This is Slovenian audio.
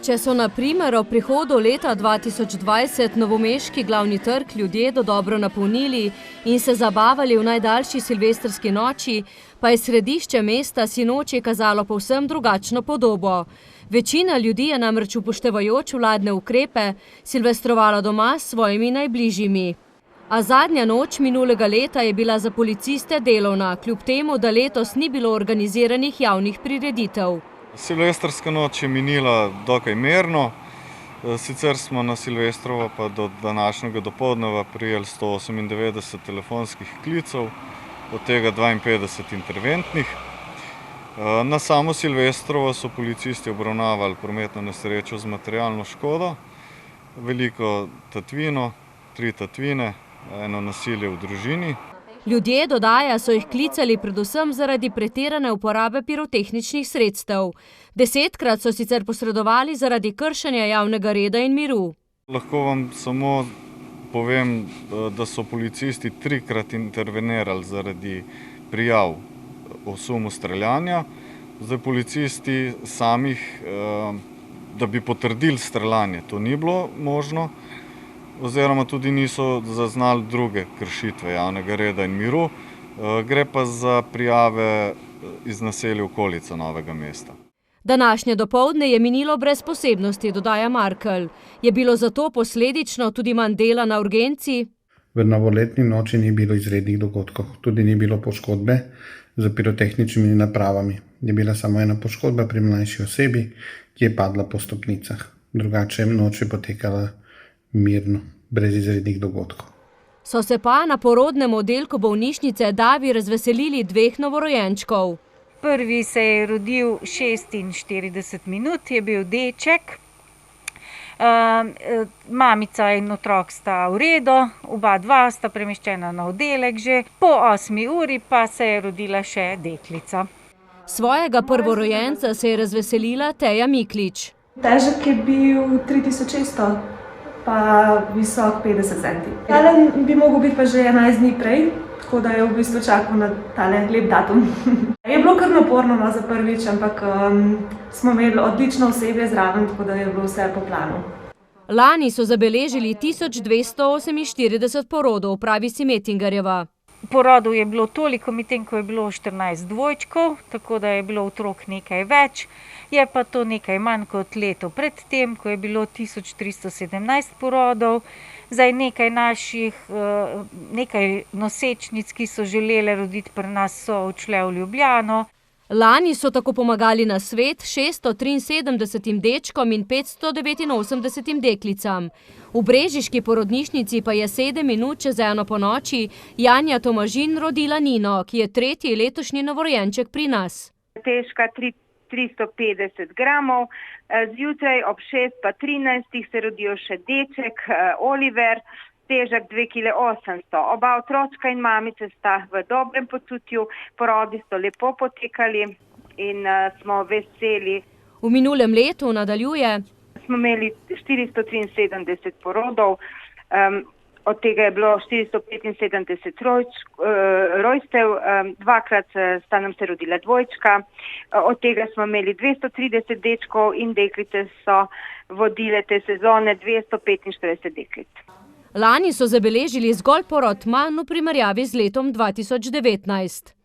Če so na primer ob prihodu leta 2020 novomeški glavni trg ljudje dodobro napolnili in se zabavali v najdaljši silvestrski noči, pa je središče mesta sinoči kazalo povsem drugačno podobo. Večina ljudi je namreč upoštevajoč vladne ukrepe silvestrovala doma s svojimi najbližjimi. A zadnja noč minulega leta je bila za policiste delovna, kljub temu, da letos ni bilo organiziranih javnih prireditev. Silvestrska noč je minila dokaj mirno, sicer smo na Silvestrovo pa do današnjega dopoldneva prijeli 198 telefonskih klicev, od tega 52 interventnih. Na samo Silvestrovo so policisti obravnavali prometno nesrečo z materialno škodo, veliko tatvino, 3 tatvine, eno nasilje v družini. Ljudje, dodaja, so jih klicali predvsem zaradi pretirane uporabe pirotehničnih sredstev. 10-krat so sicer posredovali zaradi kršenja javnega reda in miru. Lahko vam samo povem, da so policisti 3-krat intervenirali zaradi prijav o sumu streljanja. Zdaj policisti samih, da bi potrdili streljanje, to ni bilo možno, oziroma tudi niso zaznali druge kršitve javnega reda in miru. Gre pa za prijave iz naselja okolica Novega mesta. Današnje dopoldne je minilo brez posebnosti, dodaja Markelj. Je bilo zato posledično tudi manj dela na urgenci? V novoletni noči ni bilo izrednih dogodkov, tudi ni bilo poškodbe z pirotehničnimi napravami. Je bila samo ena poškodba pri mlajši osebi, ki je padla po stopnicah. Drugače noč je potekala mirno, brez izrednih dogodkov. So se pa na porodnem oddelku bolnišnice Davi razveselili 2 novorojenčkov. Prvi se je rodil 46 minut, je bil deček. Mamica in otrok sta v redu, oba sta premeščena na oddelek že. Po 8 uri pa se je rodila še deklica. Svojega prvorojenca se je razveselila Teja Miklič. Težek je bil 3600, pa visok 50 centi. Tale bi mogel biti pa že 11 dni prej, tako da je v bistvu čakal na tale lep datum. Je bilo kar naporno za prvič, ampak smo imeli odlično osebje zraven, tako da je bilo vse po planu. Lani so zabeležili 1248 porodov, pravi Simetingarjeva. Porodov je bilo toliko, medtem ko je bilo 14 dvojčkov, tako da je bilo otrok nekaj več. Je pa to nekaj manj kot leto pred tem, ko je bilo 1317 porodov. Zdaj nekaj nosečnic, ki so želele roditi pri nas, so odšle v Ljubljano. Lani so tako pomagali na svet 673 dečkom in 589 deklicam. V brežiški porodnišnici pa je 7 minut čez 1 ponoči Janja Tomažin rodila Nino, ki je 3. letošnji novorojenček pri nas. Težka 350 gramov, zjutraj ob 6:13 se rodijo še deček Oliver, težak 2,8 kg. Oba otročka in mamice sta v dobrem počutju, porodi so lepo potekali in smo veseli. V minulem letu, nadaljuje, smo imeli 473 porodov, od tega je bilo 475 rojstev, 2-krat sta nam se rodila dvojčka, od tega smo imeli 230 dečkov in deklice so vodile te sezone 245 deklic. Lani so zabeležili zgolj porod manj v primerjavi z letom 2019.